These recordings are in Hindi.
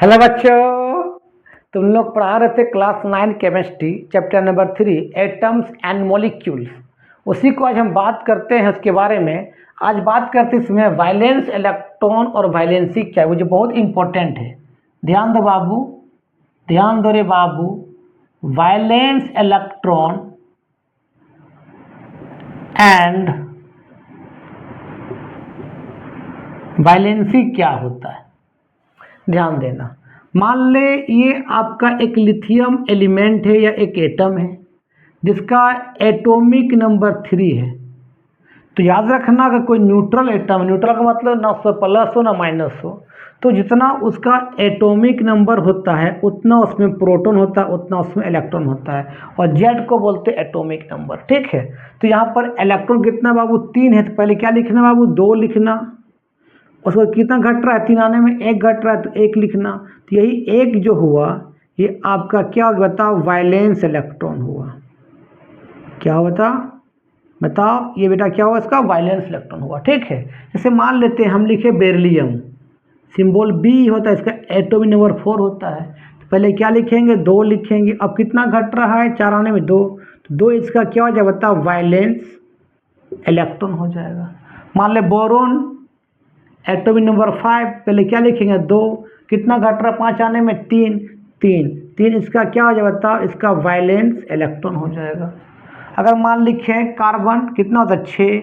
हेलो बच्चों, तुम लोग पढ़ा रहे थे class 9 chemistry chapter number 3 atoms and molecules. उसी को आज हम बात करते हैं उसके बारे में। आज बात करते हैं इसमें वाइलेंस इलेक्ट्रॉन और वाइलेंसी क्या है, वो जो बहुत इंपॉर्टेंट है। ध्यान दो बाबू, ध्यान दो रे बाबू। वाइलेंस इलेक्ट्रॉन एंड वाइलेंसी क्या होता है, ध्यान देना। मान ले ये आपका एक लिथियम एलिमेंट है या एक एटम है जिसका एटॉमिक नंबर 3 है। तो याद रखना कि कोई न्यूट्रल एटम, न्यूट्रल का मतलब ना उसमें प्लस हो ना माइनस हो, तो जितना उसका एटॉमिक नंबर होता है उतना उसमें प्रोटॉन होता है, उतना उसमें इलेक्ट्रॉन होता है, और जेड को बोलते हैं एटॉमिक नंबर। ठीक है, तो यहाँ पर इलेक्ट्रॉन कितना बाबू 3 है, तो पहले क्या लिखना बाबू 2 लिखना। उसको कितना घट रहा है, 3 आने में 1 घट रहा है तो 1 लिखना। तो यही 1 जो हुआ ये आपका क्या बताओ, वाइलेंस इलेक्ट्रॉन हुआ। क्या होता बताओ, ये बेटा क्या हुआ, इसका वाइलेंस इलेक्ट्रॉन हुआ। ठीक है, जैसे मान लेते हैं हम लिखे बेरिलियम, सिंबल बी होता है, इसका एटॉमिक नंबर 4 होता है। तो पहले क्या लिखेंगे 2 लिखेंगे। अब कितना घट रहा है, 4 आने में 2, तो 2 इसका क्या हो जाएगा बताओ, वाइलेंस इलेक्ट्रॉन हो जाएगा। मान ले बोरोन एटॉमिक नंबर 5, पहले क्या लिखेंगे 2, कितना घट रहा 5 आने में 3, 3 इसका क्या हो जाएगा बताओ, इसका वाइलेंस इलेक्ट्रॉन हो जाएगा। अगर मान लिखें कार्बन कितना होता है 6,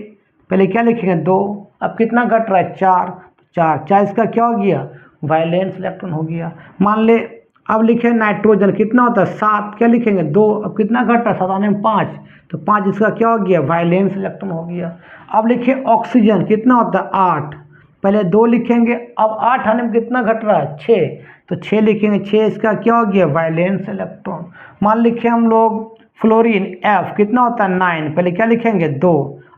पहले क्या लिखेंगे 2, अब कितना घट रहा है 4, 4 इसका क्या हो गया, वाइलेंस इलेक्ट्रॉन हो गया। मान ले अब लिखें नाइट्रोजन कितना होता है 7, क्या लिखेंगे 2, अब कितना घट रहा है 7 आने में 5, तो 5 इसका क्या हो गया, वाइलेंस इलेक्ट्रॉन हो गया। अब लिखिए ऑक्सीजन कितना होता है 8, पहले 2 लिखेंगे, अब 8 आने में कितना घट रहा है 6, तो 6 लिखेंगे, 6 इसका क्या हो गया, वाइलेंस इलेक्ट्रॉन। मान लिखे हम लोग फ्लोरीन एफ कितना होता है 9, पहले क्या लिखेंगे 2,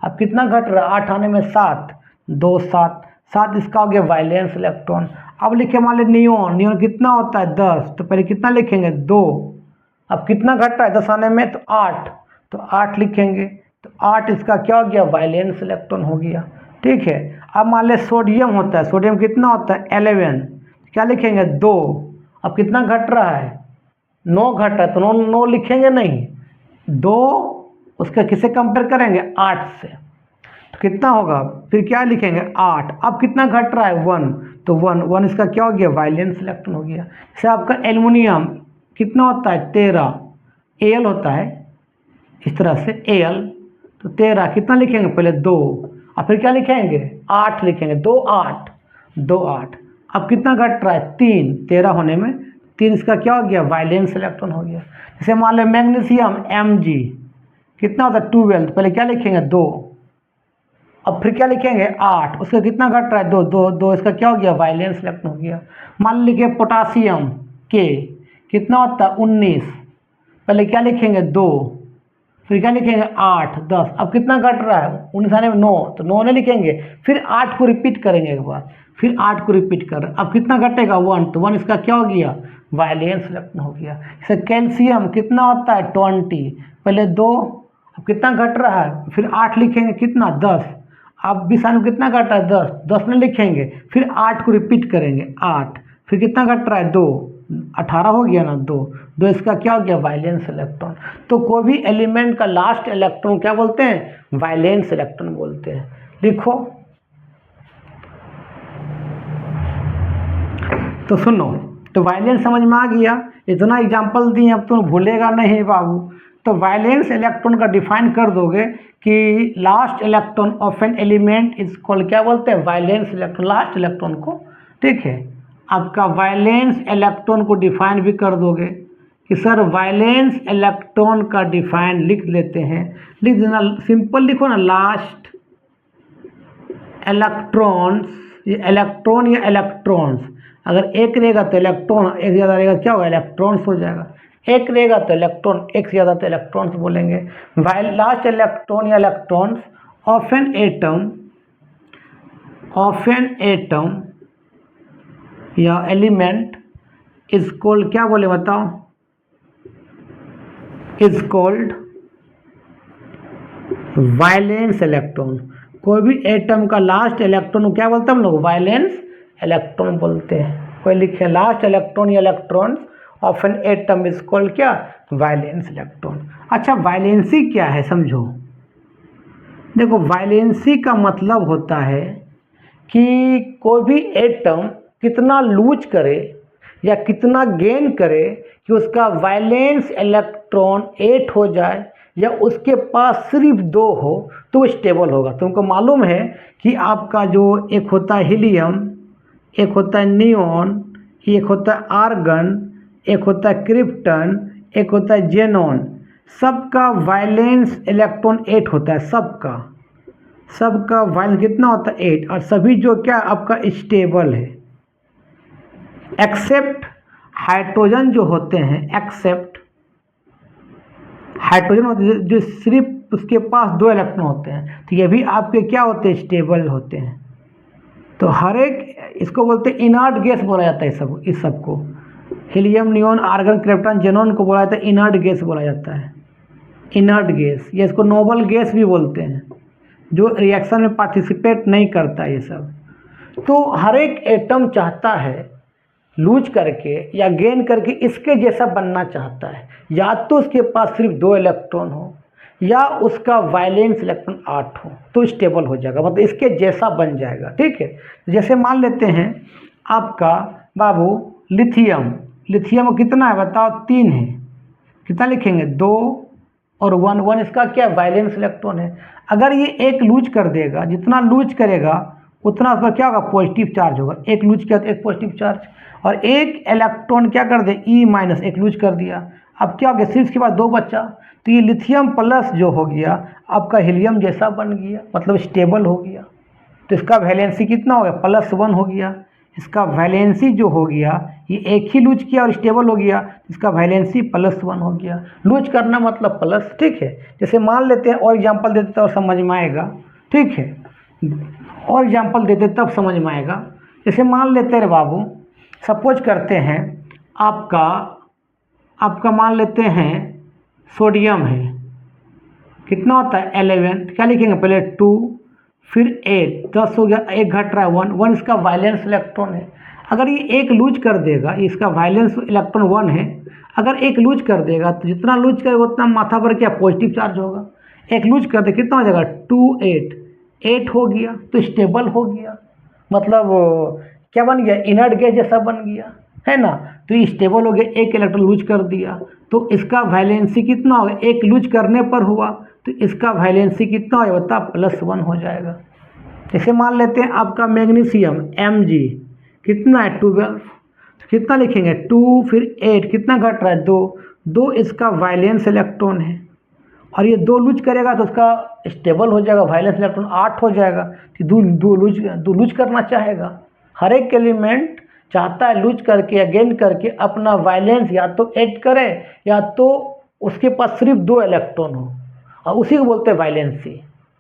अब कितना घट रहा है 8 आने में 7, 2 7 इसका हो गया वाइलेंस इलेक्ट्रॉन। अब लिखे मान लीजिए नियोन, नियोन कितना होता है 10, तो पहले कितना लिखेंगे 2, अब कितना घट रहा है 10 आने में तो 8, तो 8 लिखेंगे, तो 8 इसका क्या हो गया, वाइलेंस इलेक्ट्रॉन हो गया। ठीक है, अब मान ले सोडियम होता है, सोडियम कितना होता है 11, क्या लिखेंगे 2, अब कितना घट रहा है 9 घट रहा है, तो 9 लिखेंगे नहीं, 2 उसका किससे कंपेयर करेंगे 8 से, तो कितना होगा, फिर क्या लिखेंगे 8, अब कितना घट रहा है 1, तो 1 इसका क्या हो गया, वाइलेंस इलेक्ट्रॉन हो गया। जैसे आपका एल्युमिनियम कितना होता है 13, एल होता है इस तरह से एल, तो 13 कितना लिखेंगे पहले 2, और फिर क्या लिखेंगे 8 लिखेंगे, 2 8, अब कितना घट रहा है 3, 13 होने में 3 इसका क्या हो गया, वाइलेंस इलेक्ट्रॉन हो गया। जैसे मान लो मैग्नीशियम Mg कितना होता है 12, पहले क्या लिखेंगे 2, अब फिर क्या लिखेंगे 8, उसका कितना घट रहा है 2 इसका क्या हो गया, वाइलेंस इलेक्ट्रॉन हो गया। मान लीजिए पोटासियम K कितना होता है 19, पहले क्या लिखेंगे 2, फिर क्या लिखेंगे 8 10, अब कितना घट रहा है 19 आने में 9, तो 9 नहीं लिखेंगे, फिर 8 को रिपीट करेंगे एक बार, फिर 8 को रिपीट कर, अब कितना घटेगा 1, तो 1 इसका क्या हो गया, वाइलेंस इलेक्ट्रॉन हो गया। जैसे कैल्शियम कितना होता है 20, पहले 2, अब कितना घट रहा है, फिर 8 लिखेंगे, कितना 10, अब 20 आने में कितना घट रहा है 10 नहीं लिखेंगे, फिर 8 को रिपीट करेंगे 8, फिर कितना घट रहा है 2, 18 हो गया ना, 2 इसका क्या हो गया, वाइलेंस इलेक्ट्रॉन। तो कोई भी एलिमेंट का लास्ट इलेक्ट्रॉन क्या बोलते हैं, वाइलेंस इलेक्ट्रॉन बोलते हैं। लिखो तो सुनो, तो वाइलेंस समझ में आ गया, इतना एग्जाम्पल दिए, अब तुम भूलेगा नहीं बाबू। तो वाइलेंस इलेक्ट्रॉन का डिफाइन कर दोगे कि last electron of an element is called, क्या बोलते हैं, वाइलेंस इलेक्ट्रॉन, लास्ट इलेक्ट्रॉन को। ठीक है, आपका वाइलेंस इलेक्ट्रॉन को डिफाइन भी कर दोगे कि सर वाइलेंस इलेक्ट्रॉन का डिफाइन लिख लेते हैं, लिख देना, सिंपल लिखो ना, लास्ट इलेक्ट्रॉन्स, ये इलेक्ट्रॉन या इलेक्ट्रॉन्स, अगर एक रहेगा तो इलेक्ट्रॉन, एक ज़्यादा रहेगा क्या होगा, इलेक्ट्रॉन्स हो जाएगा, एक रहेगा तो इलेक्ट्रॉन, एक से ज़्यादा तो इलेक्ट्रॉन्स बोलेंगे। लास्ट इलेक्ट्रॉन या इलेक्ट्रॉन्स ऑफ एन एटम या एलिमेंट इज कॉल्ड, क्या बोले बताओ, इज कॉल्ड वाइलेंस इलेक्ट्रॉन। कोई भी एटम का लास्ट इलेक्ट्रॉन को क्या बोलते हैं हम लोग, वाइलेंस इलेक्ट्रॉन बोलते हैं। कोई लिखे लास्ट इलेक्ट्रॉन या electron of an atom is called क्या, वैलेंस इलेक्ट्रॉन। अच्छा वैलेंसी क्या है समझो। देखो वैलेंसी का मतलब होता है कि कोई भी एटम कितना लूज करे या कितना गेन करे कि उसका वैलेंस इलेक्ट्रॉन 8 हो जाए या उसके पास सिर्फ 2 हो तो वो स्टेबल होगा। तुमको मालूम है कि आपका जो एक होता है हीलियम, एक होता है नियॉन, एक होता है आर्गन, एक होता है क्रिप्टन, एक होता है जेनॉन, सबका वैलेंस इलेक्ट्रॉन 8 होता है। सबका वैलेंस कितना होता है 8, और सभी जो क्या आपका स्टेबल है एक्सेप्ट हाइड्रोजन जो होते हैं, एक्सेप्ट हाइड्रोजन होते हैं जो सिर्फ उसके पास 2 इलेक्ट्रॉन होते हैं, तो ये भी आपके क्या होते हैं, स्टेबल होते हैं। तो हर एक इसको बोलते हैं इनर्ट गैस बोला जाता है। सब इस सबको helium, neon, argon, krypton, xenon को बोला जाता है इनर्ट गैस बोला जाता है। इनर्ट गैस, ये इसको नोबल गैस भी बोलते हैं, जो रिएक्शन में पार्टिसिपेट नहीं करता ये सब। तो हर एक एटम चाहता है लूज करके या गेन करके इसके जैसा बनना चाहता है, या तो उसके पास सिर्फ 2 इलेक्ट्रॉन हो या उसका वैलेंस इलेक्ट्रॉन 8 हो तो स्टेबल हो जाएगा, मतलब इसके जैसा बन जाएगा। ठीक है, जैसे मान लेते हैं आपका बाबू लिथियम, लिथियम कितना है बताओ, 3 है। कितना लिखेंगे, 2 और 1 इसका क्या वैलेंस इलेक्ट्रॉन है। अगर ये एक लूज कर देगा, जितना लूज करेगा उतना उस पर क्या होगा, पॉजिटिव चार्ज होगा। एक लूज किया तो एक पॉजिटिव चार्ज, और एक इलेक्ट्रॉन क्या कर दे, E- एक लूज कर दिया। अब क्या हो गया, सिर्फ इसके बाद 2 बचा, तो ये लिथियम प्लस जो हो गया आपका हीलियम जैसा बन गया, मतलब स्टेबल हो गया। तो इसका वैलेंसी कितना हो गया, +1 हो गया। इसका वैलेंसी जो हो गया, ये एक ही लूज किया और स्टेबल हो गया, इसका वैलेंसी +1 हो गया। लूज करना मतलब प्लस। ठीक है, जैसे मान लेते हैं और एग्जांपल देते हैं और समझ में आएगा। ठीक है, और एग्जांपल देते तब समझ में आएगा। जैसे मान लेते हैं बाबू, सपोज करते हैं आपका मान लेते हैं सोडियम है, कितना होता है 11, क्या लिखेंगे पहले 2 फिर 8, 10 हो गया, एक घट रहा है 1 इसका वैलेंस इलेक्ट्रॉन है। अगर ये एक लूज कर देगा, इसका वैलेंस इलेक्ट्रॉन 1 है, अगर एक लूज कर देगा तो जितना लूज करेगा उतना माथा पर क्या पॉजिटिव चार्ज होगा। एक लूज कर दे कितना हो जाएगा, 2 8 हो गया, तो स्टेबल हो गया, मतलब क्या बन गया, इनर्ट गैस जैसा बन गया, है ना। तो ये स्टेबल हो गया, एक इलेक्ट्रॉन लूज कर दिया तो इसका वैलेंसी कितना होगा, एक लूज करने पर हुआ तो इसका वैलेंसी कितना होगा बता, +1 हो जाएगा। जैसे मान लेते हैं आपका मैग्नीशियम Mg कितना है 12, तो कितना लिखेंगे 2 फिर 8, कितना घट रहा है 2 इसका वैलेंस इलेक्ट्रॉन है, और ये 2 लूज करेगा तो उसका स्टेबल हो जाएगा, वैलेंस इलेक्ट्रॉन 8 हो जाएगा। तो दो लूज करना चाहेगा। हर एक एलिमेंट चाहता है लूज करके या गेन करके अपना वैलेंस या तो ऐड करे या तो उसके पास सिर्फ 2 इलेक्ट्रॉन हो, और उसी को बोलते हैं वैलेंसी।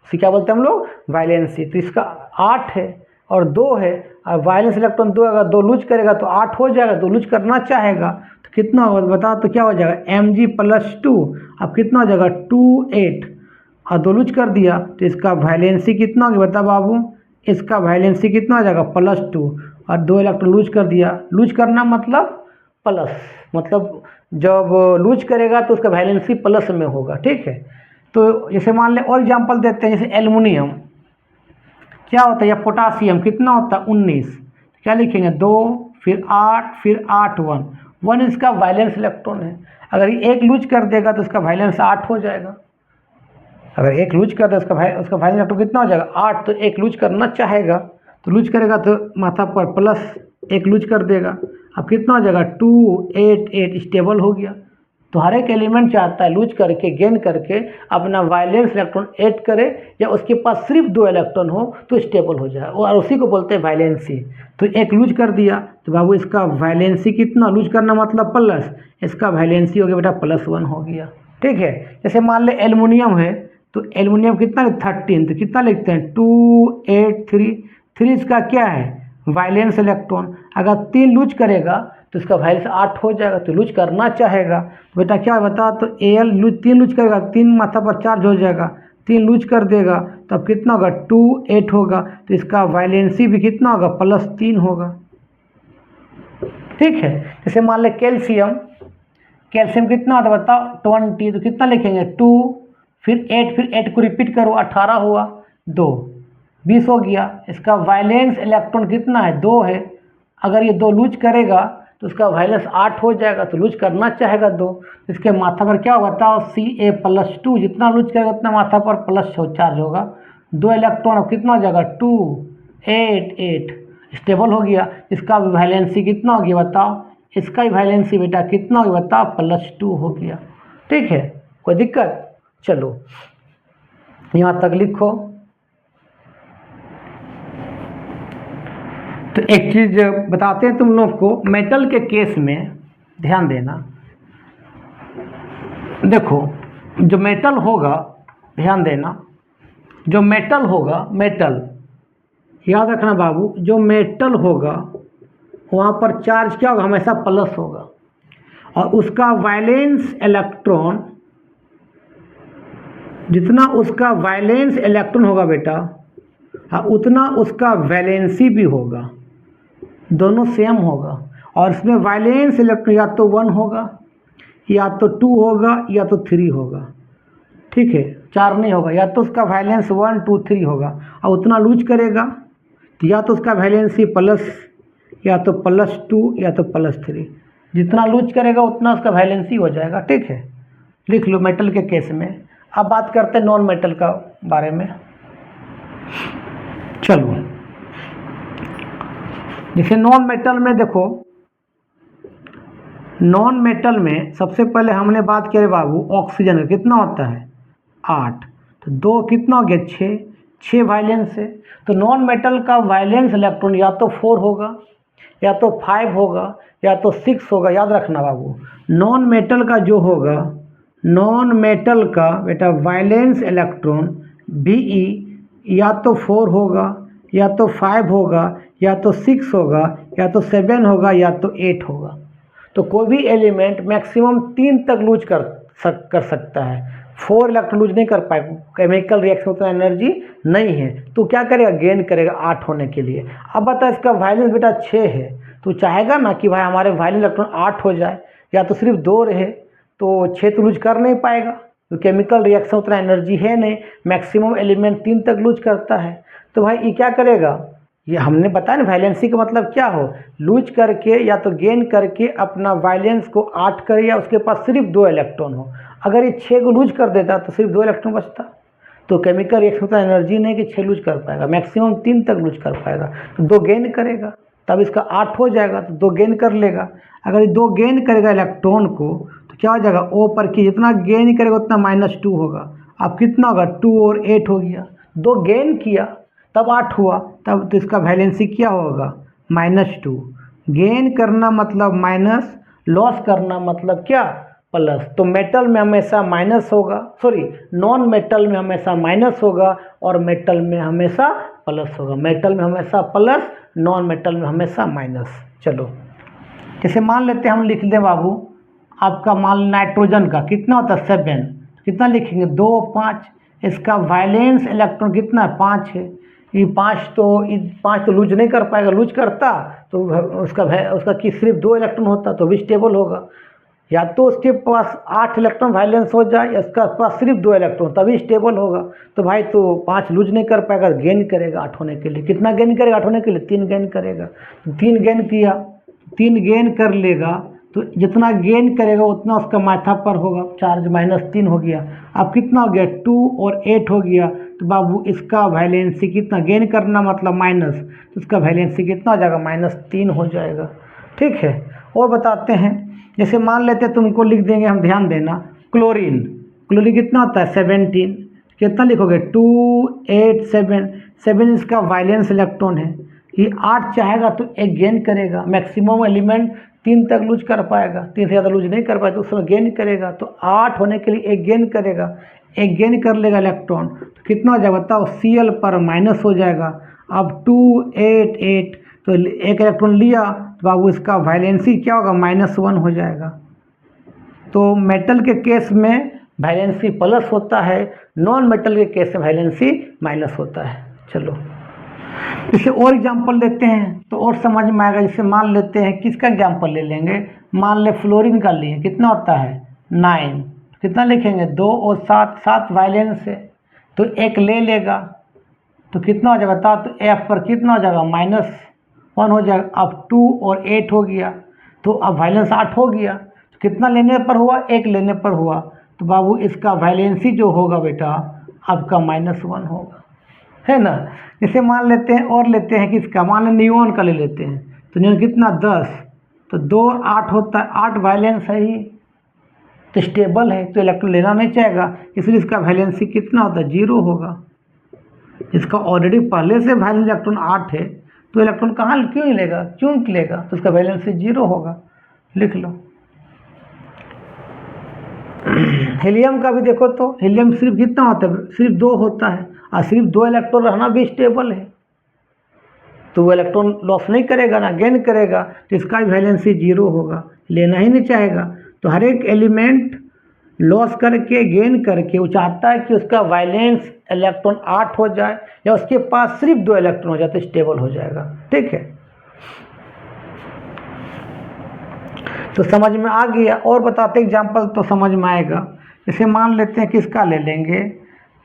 उसी क्या बोलते हैं हम लोग, वैलेंसी। तो इसका 8 है और 2 है, और वैलेंस इलेक्ट्रॉन 2, अगर 2 लूज करेगा तो 8 हो जाएगा। 2 लूज करना चाहेगा तो कितना होगा बताओ, तो क्या हो जाएगा Mg+2, अब कितना हो जाएगा 2 8, और 2 लूज कर दिया तो इसका वैलेंसी कितना हो गया बता बाबू, इसका वैलेंसी कितना हो जाएगा +2, और 2 इलेक्ट्रॉन लूज कर दिया। लूज करना मतलब प्लस, मतलब जब लूज करेगा तो उसका वैलेंसी प्लस में होगा। ठीक है, तो जैसे मान लें और एग्जांपल देते हैं, जैसे एल्युमिनियम क्या होता है, या पोटासियम कितना होता है 19, क्या लिखेंगे 2 फिर 8 फिर 8 1 इसका वैलेंस इलेक्ट्रॉन है। अगर ये एक लूज कर देगा तो उसका वैलेंस 8 हो जाएगा। अगर एक लूज कर दे उसका वैलेंस इलेक्ट्रॉन कितना हो जाएगा 8, तो एक लूज करना चाहेगा तो लूज करेगा तो माथा पर +1 लूज कर देगा, अब कितना हो जाएगा 2 8 8, स्टेबल हो गया। तो हर एक एलिमेंट चाहता है लूज करके गेन करके अपना वैलेंस इलेक्ट्रॉन ऐड करे, या उसके पास सिर्फ 2 इलेक्ट्रॉन हो तो स्टेबल हो जाए, और उसी को बोलते हैं वैलेंसी। तो एक लूज कर दिया तो बाबू इसका वैलेंसी कितना, लूज करना मतलब प्लस, इसका वैलेंसी हो गया बेटा +1 हो गया। ठीक है, जैसे मान ले एल्युमिनियम है, तो एल्युमिनियम कितना 13, तो कितना लिखते हैं 2 8 3 इसका क्या है वैलेंस इलेक्ट्रॉन। अगर 3 लूज करेगा तो इसका वैलेंस 8 हो जाएगा, तो लूज करना चाहेगा तो बेटा क्या बता, तो Al लूज 3 लूज करेगा, 3 माथा पर चार्ज हो जाएगा, 3 लूज कर देगा तो अब कितना होगा 2 8 होगा, तो इसका वैलेंसी भी कितना होगा +3 होगा। ठीक है। जैसे मान लें कैल्शियम, कैल्शियम कितना होता है बताओ 20, तो कितना लिखेंगे 2 फिर 8, फिर 8 को रिपीट करो 18 हुआ 2, 20 हो गया। इसका वैलेंस इलेक्ट्रॉन कितना है 2 है। अगर ये 2 लूज करेगा तो उसका वैलेंस 8 हो जाएगा, तो लूज करना चाहेगा 2, इसके माथा पर क्या होगा बताओ Ca+2, जितना लूज करेगा उतना माथा पर प्लस चार्ज होगा। 2 इलेक्ट्रॉन अब कितना हो जाएगा 2 8 8 स्टेबल हो गया। इसका वैलेंसी कितना हो गया बताओ, इसका ही वैलेंसी बेटा कितना हो गया बताओ +2 हो गया। ठीक है, कोई दिक्कत? चलो यहाँ तक लिखो। तो एक चीज़ बताते हैं तुम लोग को, मेटल के केस में ध्यान देना। देखो जो मेटल होगा, ध्यान देना, जो मेटल होगा, मेटल याद रखना बाबू, जो मेटल होगा वहाँ पर चार्ज क्या होगा, हमेशा प्लस होगा, और उसका वैलेंस इलेक्ट्रॉन, जितना उसका वैलेंस इलेक्ट्रॉन होगा बेटा, हाँ उतना उसका वैलेंसी भी होगा, दोनों सेम होगा। और इसमें वैलेंस इलेक्ट्रॉन या तो 1 होगा, या तो 2 होगा, या तो 3 होगा। ठीक है, 4 नहीं होगा, या तो उसका वैलेंस 1 2 3 होगा। और उतना लूज करेगा तो या तो उसका वैलेंसी प्लस, या तो +2 या तो +3, जितना लूज करेगा उतना उसका वैलेंसी हो जाएगा। ठीक है, लिख लो मेटल के केस में। अब बात करते हैं नॉन मेटल का बारे में। चलो जैसे नॉन मेटल में देखो, नॉन मेटल में सबसे पहले हमने बात किया बाबू ऑक्सीजन का कितना होता है 8, तो 2 कितना हो गया 6 वैलेंस है। तो नॉन मेटल का वैलेंस इलेक्ट्रॉन या तो 4 होगा, या तो 5 होगा, या तो 6 होगा। याद रखना बाबू, नॉन मेटल का जो होगा, नॉन मेटल का बेटा वैलेंस इलेक्ट्रॉन Be या तो 4 होगा, या तो 5 होगा, या तो 6 होगा, या तो 7 होगा, या तो 8 होगा। तो कोई भी एलिमेंट मैक्सिमम 3 तक लूज कर सकता है। 4 इलेक्ट्रॉन लूज नहीं कर पाए, केमिकल रिएक्शन उतना एनर्जी नहीं है, तो क्या करेगा गेन करेगा 8 होने के लिए। अब बता इसका वैलेंस बेटा 6 है, तो चाहेगा ना कि भाई हमारे वैलेंस इलेक्ट्रॉन 8 हो जाए, या तो सिर्फ 2 रहे, तो 6 तो लूज कर नहीं पाएगा, तो केमिकल रिएक्शन उतना एनर्जी है नहीं, मैक्सिमम एलिमेंट 3 तक लूज करता है। तो भाई ये क्या करेगा, ये हमने बताया ना वैलेंसी का मतलब क्या हो, लूज करके या तो गेन करके अपना वैलेंस को 8 करे, या उसके पास सिर्फ 2 इलेक्ट्रॉन हो। अगर ये 6 को लूज कर देता तो सिर्फ 2 इलेक्ट्रॉन बचता, तो केमिकल रिएक्शन उतना एनर्जी नहीं कि 6 लूज कर पाएगा, मैक्सिमम 3 तक लूज कर पाएगा, तो 2 गेन करेगा, तब इसका 8 हो जाएगा, तो 2 गेन कर लेगा। अगर ये 2 गेन करेगा इलेक्ट्रॉन को, तो क्या हो जाएगा ओ पर कि जितना गेन करेगा उतना -2 होगा। अब कितना होगा 2 और 8 हो गया, 2 गेन किया तब 8 हुआ, तब तो इसका वैलेंसी क्या होगा -2। गेन करना मतलब माइनस, लॉस करना मतलब क्या प्लस। तो मेटल में हमेशा माइनस होगा, सॉरी नॉन मेटल में हमेशा माइनस होगा, और मेटल में हमेशा प्लस होगा। मेटल में हमेशा प्लस, नॉन मेटल में हमेशा माइनस। चलो जैसे मान लेते हैं हम लिख दें बाबू, आपका मान नाइट्रोजन का कितना होता है 7, कितना लिखेंगे 2 5, इसका वैलेंस इलेक्ट्रॉन कितना है 5 है। ये 5 तो लूज नहीं कर पाएगा, लूज करता तो उसका कि सिर्फ 2 इलेक्ट्रॉन होता तो भी स्टेबल होगा, या तो उसके पास 8 इलेक्ट्रॉन वैलेंस हो जाए, या उसका पास सिर्फ 2 इलेक्ट्रॉन तभी स्टेबल होगा। तो भाई तो 5 लूज नहीं कर पाएगा, गेन करेगा 8 होने के लिए। कितना गेन करेगा 8 होने के लिए 3 गेन करेगा, तो 3 गेन किया, 3 गेन कर लेगा, तो जितना गेन करेगा उतना उसका माथा पर होगा चार्ज, -3 हो गया। अब कितना हो गया 2 और 8 हो गया, तो बाबू इसका वैलेंसी कितना, गेन करना मतलब माइनस, तो इसका वैलेंसी कितना हो जाएगा -3 हो जाएगा। ठीक है, और बताते हैं, जैसे मान लेते हैं तुमको लिख देंगे हम, ध्यान देना, क्लोरीन, क्लोरीन कितना होता है 17, कितना लिखोगे 2 8 7, 7 इसका वैलेंस इलेक्ट्रॉन है। ये 8 चाहेगा तो 1 गेन करेगा, मैक्सिमम एलिमेंट 3 तक लूज कर पाएगा, 3 से ज़्यादा लूज नहीं कर पाएगा तो उसमें गेन करेगा, तो 8 होने के लिए 1 गेन करेगा, 1 गेन कर लेगा इलेक्ट्रॉन, तो कितना हो जाएगा बताओ Cl पर माइनस हो जाएगा। अब 2 8 8, तो 1 इलेक्ट्रॉन लिया तो बाबू इसका वैलेंसी क्या होगा -1 हो जाएगा। तो मेटल के केस में वैलेंसी प्लस होता है, नॉन मेटल के केस में वैलेंसी माइनस होता है। चलो इसे और एग्जांपल लेते हैं तो और समझ में आएगा। जैसे मान लेते हैं, किसका एग्जांपल ले लेंगे, मान ले फ्लोरीन का लिए, कितना होता है 9, कितना लिखेंगे 2 और 7, 7 वायलेंस है तो एक ले लेगा तो कितना हो जाएगा बता, तो एफ पर कितना हो जाएगा -1 हो जाएगा। अब 2 और 8 हो गया तो अब वैलेंस 8 हो गया, तो कितना लेने पर हुआ, एक लेने पर हुआ, तो बाबू इसका वैलेंसी जो होगा बेटा आपका -1 होगा, है ना। जैसे मान लेते हैं और लेते हैं किसका, मान लें नियॉन का ले लेते हैं, तो नियॉन कितना 10, तो 2 8 होता है, 8 वैलेंस है ही तो स्टेबल है, तो इलेक्ट्रॉन लेना नहीं चाहेगा, इसलिए इसका वैलेंसी कितना होता है 0 होगा। इसका ऑलरेडी पहले से वैलेंस इलेक्ट्रॉन 8 है तो इलेक्ट्रॉन कहाँ क्यों ही लेगा, क्यों लेगा, तो उसका वैलेंसी 0 होगा, लिख लो। हीलियम का भी देखो तो हीलियम सिर्फ कितना होता है, सिर्फ 2 होता है और सिर्फ 2 इलेक्ट्रॉन रहना भी स्टेबल है, तो वो इलेक्ट्रॉन लॉस नहीं करेगा ना गेन करेगा, तो इसका वैलेंसी 0 होगा, लेना ही नहीं चाहेगा। तो हर एक एलिमेंट लॉस करके गेन करके वो चाहता है कि उसका वैलेंस इलेक्ट्रॉन 8 हो जाए या उसके पास सिर्फ 2 इलेक्ट्रॉन हो जाए तो स्टेबल हो जाएगा, ठीक है। तो समझ में आ गया, और बताते एग्जांपल तो समझ में आएगा। जैसे मान लेते हैं किसका ले लेंगे,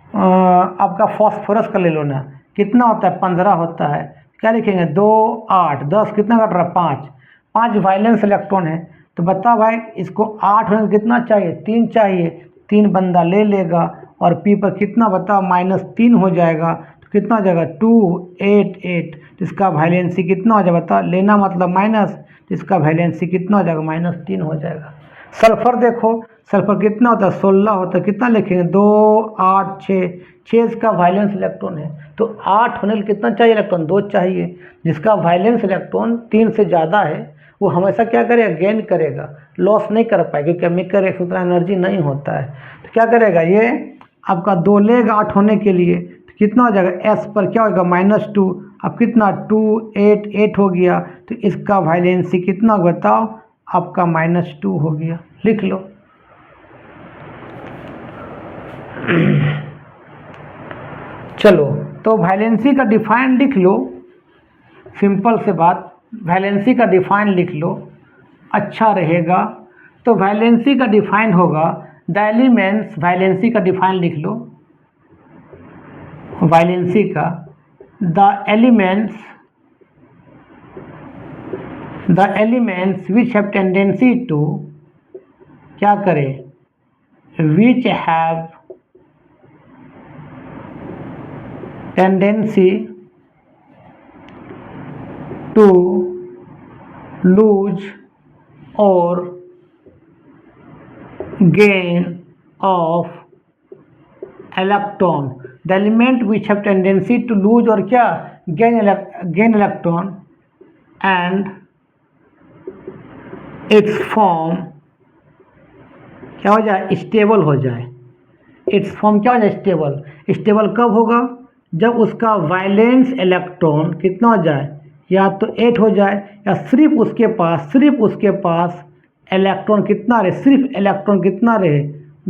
आपका फॉस्फोरस का ले लो ना, कितना होता है 15 होता है, क्या लिखेंगे 2 8 10, कितना कट रहा है 5, 5 वायलेंस इलेक्ट्रॉन है, तो बता भाई इसको 8 होने कितना चाहिए 3 चाहिए, 3 बंदा ले लेगा और पी पर कितना बता -3 हो जाएगा, तो कितना हो जाएगा 2 8 8, इसका वैलेंसी कितना हो जाएगा बता, लेना मतलब माइनस, इसका वैलेंसी कितना हो जाएगा -3 हो जाएगा। सल्फर देखो, सल्फर कितना होता है 16 होता है, कितना लिखेंगे 2 8 6, 6 इसका वैलेंस इलेक्ट्रॉन है, तो 8 होने के कितना चाहिए इलेक्ट्रॉन 2 चाहिए, जिसका वैलेंस इलेक्ट्रॉन 3 से ज़्यादा है वो हमेशा क्या करेगा गेन करेगा, लॉस नहीं कर पाएगा क्योंकि केमिकल रिएक्शन उतना एनर्जी नहीं होता है, तो क्या करेगा ये आपका 2 लेगा 8 होने के लिए, तो कितना हो जाएगा एस पर क्या होगा -2, अब कितना 2 8 8 हो गया, तो इसका वैलेंसी कितना बताओ आपका -2 हो गया, लिख लो। चलो तो वैलेंसी का डिफाइन लिख लो, सिंपल से बात, वैलेंसी का डिफाइन लिख लो अच्छा रहेगा। तो वैलेंसी का डिफाइन होगा द एलिमेंट्स, वैलेंसी का डिफाइन लिख लो, वैलेंसी का the elements which have tendency to, क्या करें, which have tendency to lose or gain of electron, the element which have tendency to lose और क्या gain electron and its form क्या हो जाए स्टेबल हो जाए, इट्स फॉर्म क्या हो जाए स्टेबल, स्टेबल कब होगा जब उसका वैलेंस इलेक्ट्रॉन कितना हो जाए या तो 8 हो जाए या सिर्फ उसके पास इलेक्ट्रॉन कितना रहे, सिर्फ इलेक्ट्रॉन कितना रहे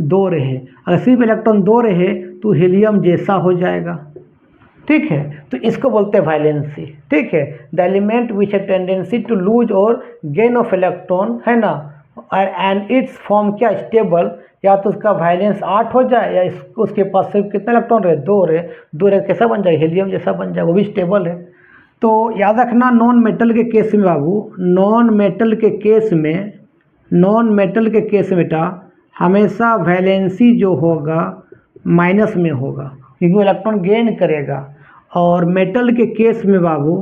2 रहे, अगर सिर्फ इलेक्ट्रॉन 2 रहे तो हीलियम जैसा हो जाएगा, ठीक है। तो इसको बोलते हैं वैलेंसी, ठीक है। द एलिमेंट विच है टेंडेंसी टू लूज और गेन ऑफ इलेक्ट्रॉन, है ना, एंड इट्स फॉर्म क्या स्टेबल, या तो उसका वैलेंस 8 हो जाए या उसके पास सिर्फ कितना इलेक्ट्रॉन रहे 2 रहे, कैसा बन जाए हीलियम जैसा बन जाए, वो भी स्टेबल है। तो याद रखना नॉन मेटल के केस में बाबू, नॉन मेटल के केस में बेटा हमेशा वैलेंसी जो होगा माइनस में होगा क्योंकि वो इलेक्ट्रॉन गेन करेगा, और मेटल के केस में बाबू,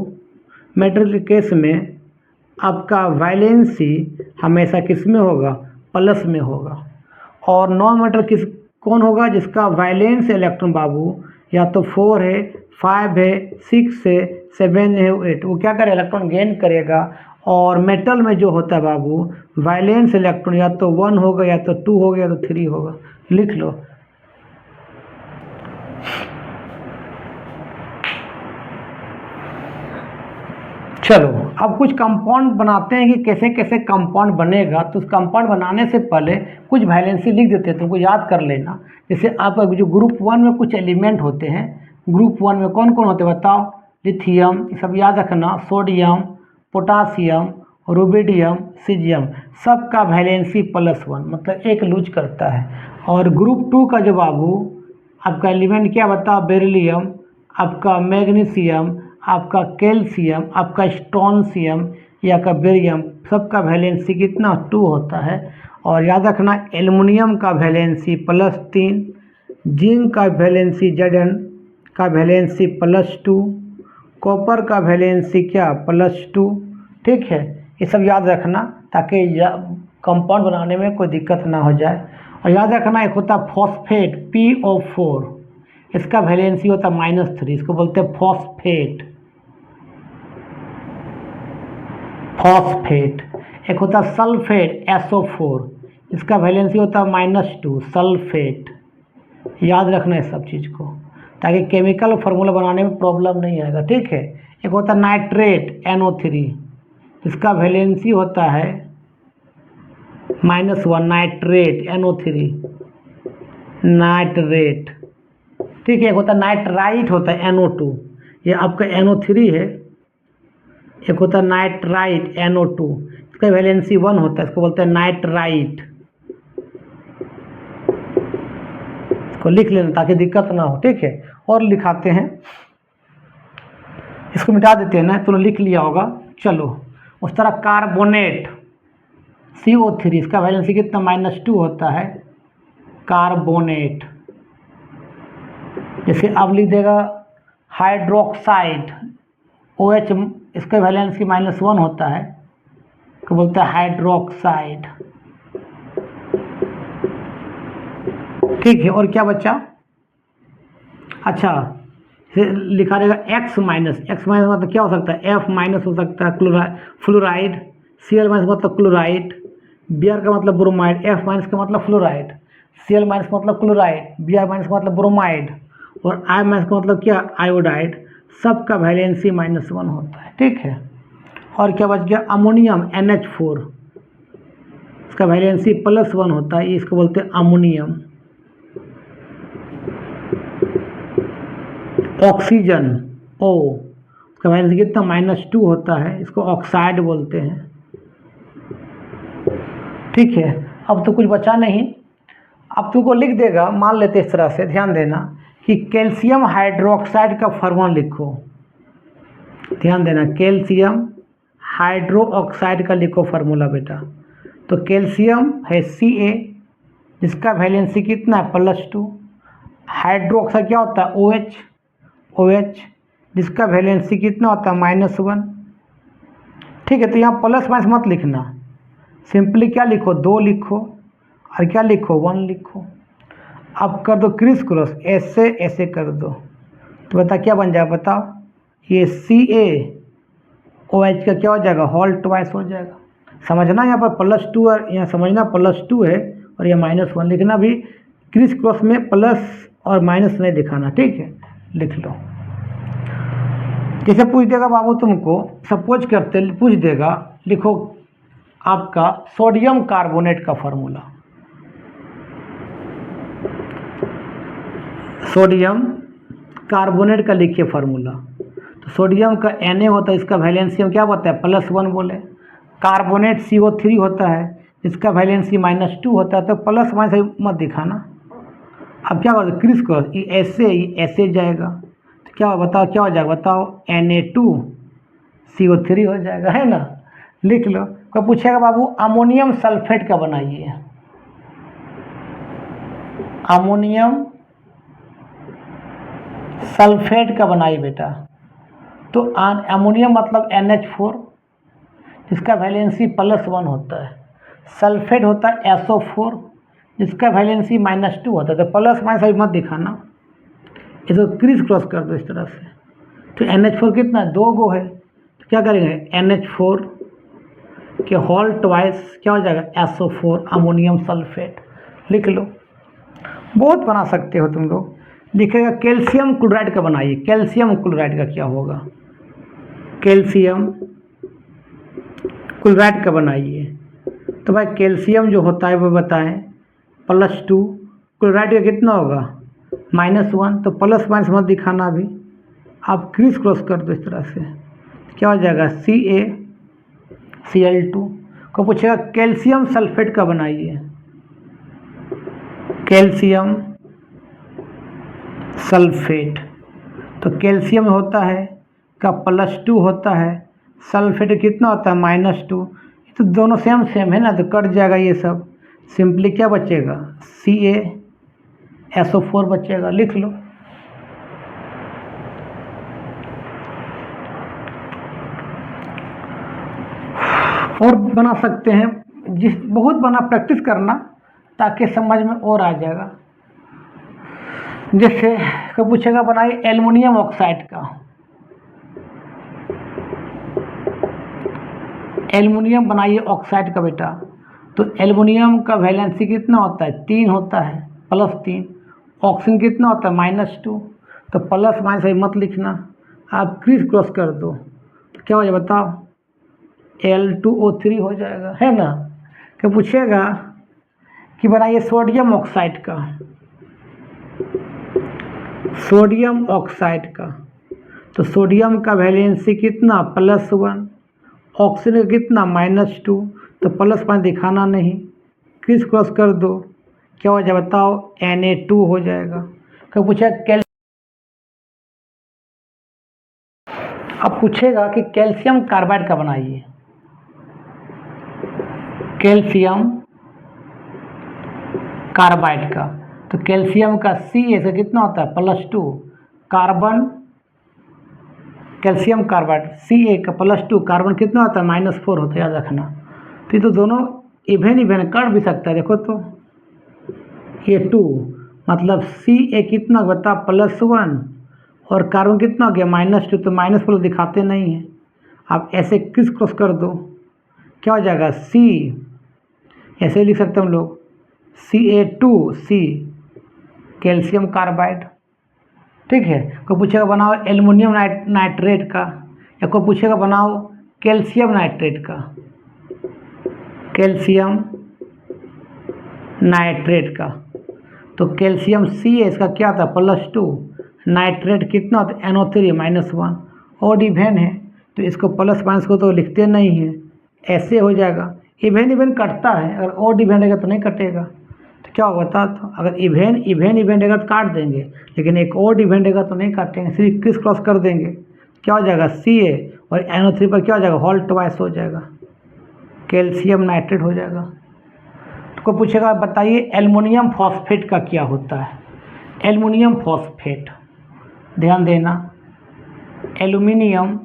मेटल के केस में आपका वैलेंसी हमेशा किस में होगा प्लस में होगा, और नॉन मेटल कौन होगा जिसका वैलेंस इलेक्ट्रॉन बाबू या तो 4 है 5 है 6 है 7 है 8, वो क्या करे इलेक्ट्रॉन गेन करेगा, और मेटल में जो होता है बाबू वैलेंस इलेक्ट्रॉन या तो 1 होगा या तो 2 होगा या तो 3 होगा, लिख लो। चलो अब कुछ कंपाउंड बनाते हैं कि कैसे कैसे कंपाउंड बनेगा। तो उस कंपाउंड बनाने से पहले कुछ वैलेंसी लिख देते हैं, तुमको याद कर लेना। जैसे आप जो ग्रुप 1 में कुछ एलिमेंट होते हैं, ग्रुप 1 में कौन कौन होते हैं बताओ, लिथियम, ये सब याद रखना, सोडियम, पोटासियम, रुबिडियम, सीजियम, सबका वैलेंसी +1, मतलब एक लूज करता है। और ग्रुप 2 का जो बाबू आपका एलिमेंट क्या बताओ, बेरिलियम, आपका मैग्नीशियम, आपका कैल्शियम, आपका स्ट्रोंशियम या का बेरियम, सबका वैलेंसी कितना 2 होता है। और याद रखना एल्युमिनियम का वैलेंसी +3, जिंक का वैलेंसी Zn का वैलेंसी +2, कॉपर का वैलेंसी क्या +2। ठीक है, ये सब याद रखना ताकि कंपाउंड बनाने में कोई दिक्कत ना हो जाए। और याद रखना एक होता फॉस्फेट PO4, इसका वैलेंसी होता -3, इसको बोलते हैं फॉस्फेट। फॉस्फेट। एक होता सल्फेट SO4, इसका वैलेंसी होता है -2, सल्फेट। याद रखना है सब चीज़ को ताकि केमिकल फार्मूला बनाने में प्रॉब्लम नहीं आएगा। ठीक है, एक होता नाइट्रेट NO3, इसका वैलेंसी होता है -1, नाइट्रेट NO3, नाइट्रेट। ठीक है, एक होता नाइट्राइट होता है NO2, ये आपका NO3 है। एक होता है नाइट्राइट NO2, इसका वैलेंसी 1 होता है, इसको बोलते हैं नाइट्राइट। इसको लिख लेना ताकि दिक्कत ना हो। ठीक है, और लिखाते हैं, इसको मिटा देते हैं ना, तो लिख लिया होगा। चलो उस तरह कार्बोनेट CO3, इसका वैलेंसी कितना -2 होता है, कार्बोनेट। जैसे अब लिख देगा हाइड्रोक्साइड OH, इसका वैलेंसी -1 होता है, तो बोलते हैं हाइड्रोक्साइड। ठीक है, और क्या बचा, अच्छा लिखा रहेगा X-, मतलब क्या हो सकता है, F- हो सकता है फ्लोराइड, Cl- मतलब क्लोराइड, Br का मतलब ब्रोमाइड, F- का मतलब फ्लोराइड, Cl- का मतलब क्लोराइड, Br- का मतलब ब्रोमाइड, और I- का मतलब क्या, आयोडाइड। सबका वैलेंसी -1 होता है। ठीक है, और क्या बच गया, अमोनियम NH4, इसका वैलेंसी +1 होता है, इसको बोलते हैं अमोनियम। ऑक्सीजन O, इसका वैलेंसी कितना -2 होता है, इसको ऑक्साइड बोलते हैं। ठीक है, अब तो कुछ बचा नहीं, अब तुमको लिख देगा, मान लेते इस तरह से, ध्यान देना कि कैल्शियम हाइड्रोक्साइड का फार्मूला लिखो। ध्यान देना, कैल्शियम हाइड्रोक्साइड का लिखो फार्मूला बेटा। तो कैल्शियम है Ca, जिसका वैलेंसी कितना है +2, हाइड्रोक्साइड क्या होता है OH, जिसका वैलेंसी कितना होता है -1। ठीक है, तो यहाँ +- मत लिखना, सिंपली क्या लिखो, 2 लिखो, और क्या लिखो, 1 लिखो। अब कर दो क्रिस क्रॉस, ऐसे ऐसे कर दो, तो बता क्या बन जाएगा, बताओ, ये CaOH का क्या हो जाएगा, होल ट्वाइस हो जाएगा। समझना यहाँ पर +2, और यहाँ समझना +2 है, और ये -1 लिखना भी, क्रिस क्रॉस में प्लस और माइनस नहीं दिखाना। ठीक है, लिख लो। जैसे पूछ देगा बाबू तुमको, सपोज करते पूछ देगा, लिखो आपका सोडियम कार्बोनेट का फार्मूला। सोडियम कार्बोनेट का लिखिए फार्मूला। तो सोडियम का Na होता है, इसका वैलेंसी हम क्या बताया, +1 बोले। कार्बोनेट CO3 होता है, इसका वैलेंसी -2 होता है, तो +- मत दिखाना। अब क्या होगा, क्रिस क्रॉस, ये ऐसे जाएगा, तो क्या बताओ, क्या हो जाएगा, बताओ, Na2CO3 हो जाएगा, है ना। लिख लो। कोई पूछेगा बाबू अमोनियम सल्फेट का बनाइए, अमोनियम सल्फेट का बनाइए बेटा। तो अमोनियम मतलब NH4, जिसका वैलेंसी +1 होता है, सल्फेट होता है SO4, जिसका वैलेंसी -2 होता है, तो +- अभी मत दिखाना, इसको क्रिस क्रॉस कर दो इस तरह से। तो NH4 कितना, 2 गो है, तो क्या करेंगे, NH4 के होल ट्वाइस क्या हो जाएगा, SO4, अमोनियम सल्फेट। लिख लो, बहुत बना सकते हो तुम लोग। लिखेगा कैल्शियम क्लोराइड का बनाइए, कैल्शियम क्लोराइड का क्या होगा, कैल्शियम क्लोराइड का बनाइए। तो भाई कैल्शियम जो होता है वो बताएं, +2, क्लोराइड का कितना होगा, -1, तो +- मत दिखाना अभी, आप क्रीज क्रॉस कर दो इस तरह से, क्या हो जाएगा CaCl2 को पूछेगा कैल्शियम सल्फेट का बनाइए, कैल्शियम सल्फेट, तो कैल्शियम होता है का +2 होता है, सल्फेट कितना होता है -2, तो दोनों सेम सेम है ना, तो कट जाएगा ये सब, सिंपली क्या बचेगा CaSO4 बचेगा, लिख लो। और बना सकते हैं, बहुत बना प्रैक्टिस करना ताकि समझ में और आ जाएगा। जैसे कब पूछेगा बनाइए एल्युमिनियम ऑक्साइड का, एल्युमिनियम बनाइए ऑक्साइड का बेटा, तो एल्युमिनियम का वैलेंसी कितना होता है 3 होता है, +3, ऑक्सीजन कितना होता है -2, तो प्लस माइनस मत लिखना, आप क्रीज क्रॉस कर दो, क्या हो जाए बताओ, Al2O3 हो जाएगा, है ना। क्या पूछेगा कि बनाइए सोडियम ऑक्साइड का, सोडियम ऑक्साइड का, तो सोडियम का वैलेंसी कितना +1, ऑक्सीजन का कितना -2, तो प्लस माइनस दिखाना नहीं, क्रीज क्रॉस कर दो, क्या हो जाए बताओ Na2 हो जाएगा। क्या पूछेगा अब पूछेगा कि कैल्शियम कार्बाइड का बनाइए, कैल्शियम कार्बाइड का, तो कैल्शियम का Ca से कितना होता है +2, कार्बन, कैल्शियम कार्बाइड Ca का +2, कार्बन कितना होता है -4 होता है, याद रखना। तो ये तो दोनों इवेन इवेन कर भी सकता है, देखो तो ये 2 मतलब Ca कितना बता +1 और कार्बन कितना हो गया -2, तो -+ दिखाते नहीं हैं, आप ऐसे क्रिस क्रॉस कर दो, क्या हो जाएगा C, ऐसे लिख सकते हम लोग Ca2C, कैल्शियम कार्बाइड, ठीक है। कोई पूछेगा बनाओ एल्युमिनियम नाइट्रेट का, या कोई पूछेगा बनाओ कैल्शियम नाइट्रेट का, कैल्शियम नाइट्रेट का, तो कैल्शियम Ca इसका क्या था +2, नाइट्रेट कितना होता है NO3 -1, और इवेन है तो इसको प्लस माइनस को तो लिखते नहीं हैं, ऐसे हो जाएगा, इवेन इवेन कटता है, अगर और इवेन रहेगा तो नहीं कटेगा, तो क्या होगा बता, तो अगर इवेन रहेगा तो काट देंगे, लेकिन एक और इवेन रहेगा तो नहीं काटेंगे, सिर्फ क्रिस क्रॉस कर देंगे, क्या हो जाएगा Ca और NO3 पर क्या हो जाएगा होल ट्वाइस हो जाएगा, कैल्शियम नाइट्रेट हो जाएगा। तो को पूछेगा बताइए एल्युमिनियम फॉस्फेट का क्या होता है, एल्युमिनियम फॉस्फेट, ध्यान देना, एल्युमिनियम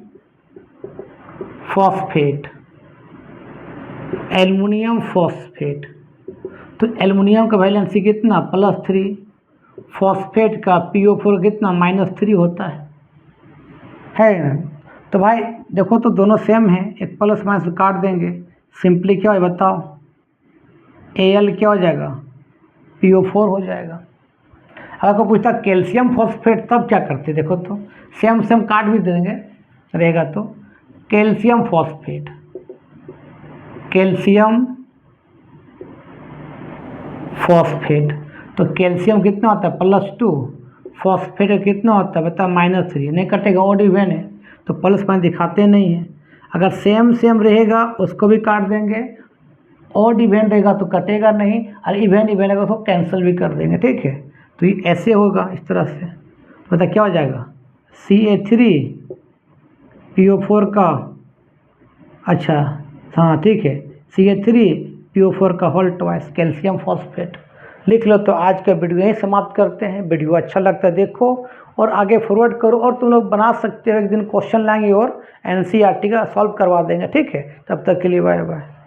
फॉस्फेट, एल्युमिनियम फॉस्फेट, तो एल्युमिनियम का वैलेंसी कितना +3, फॉस्फेट का PO4 कितना -3 होता है ना। तो भाई देखो तो दोनों सेम हैं, एक प्लस माइनस काट देंगे, सिंपली क्या है बताओ Al क्या हो जाएगा PO4 हो जाएगा। अगर कोई पूछता कैल्शियम फॉस्फेट तब क्या करते, देखो तो सेम सेम काट भी देंगे रहेगा, तो कैल्शियम फॉस्फेट, कैल्शियम फॉस्फेट, तो कैल्शियम कितना होता है +2, फॉस्फेट कितना होता है बता -3, नहीं कटेगा, ऑड इवन है तो प्लस माइनस दिखाते नहीं हैं, अगर सेम सेम रहेगा उसको भी काट देंगे, ऑड इवेंट रहेगा तो कटेगा नहीं, और इवेंट रहेगा उसको कैंसिल भी कर देंगे, ठीक है। तो ये ऐसे होगा इस तरह से, बता क्या हो जाएगा Ca3 PO4 का, अच्छा हाँ ठीक है, Ca3 PO4 का होल ट्वाइस कैल्शियम फॉस्फेट, लिख लो। तो आज का वीडियो यहीं समाप्त करते हैं, वीडियो अच्छा लगता है देखो और आगे फॉरवर्ड करो, और तुम लोग बना सकते हो, एक दिन क्वेश्चन लाएंगे और NCERT का सॉल्व करवा देंगे, ठीक है। तब तक के लिए बाय बाय।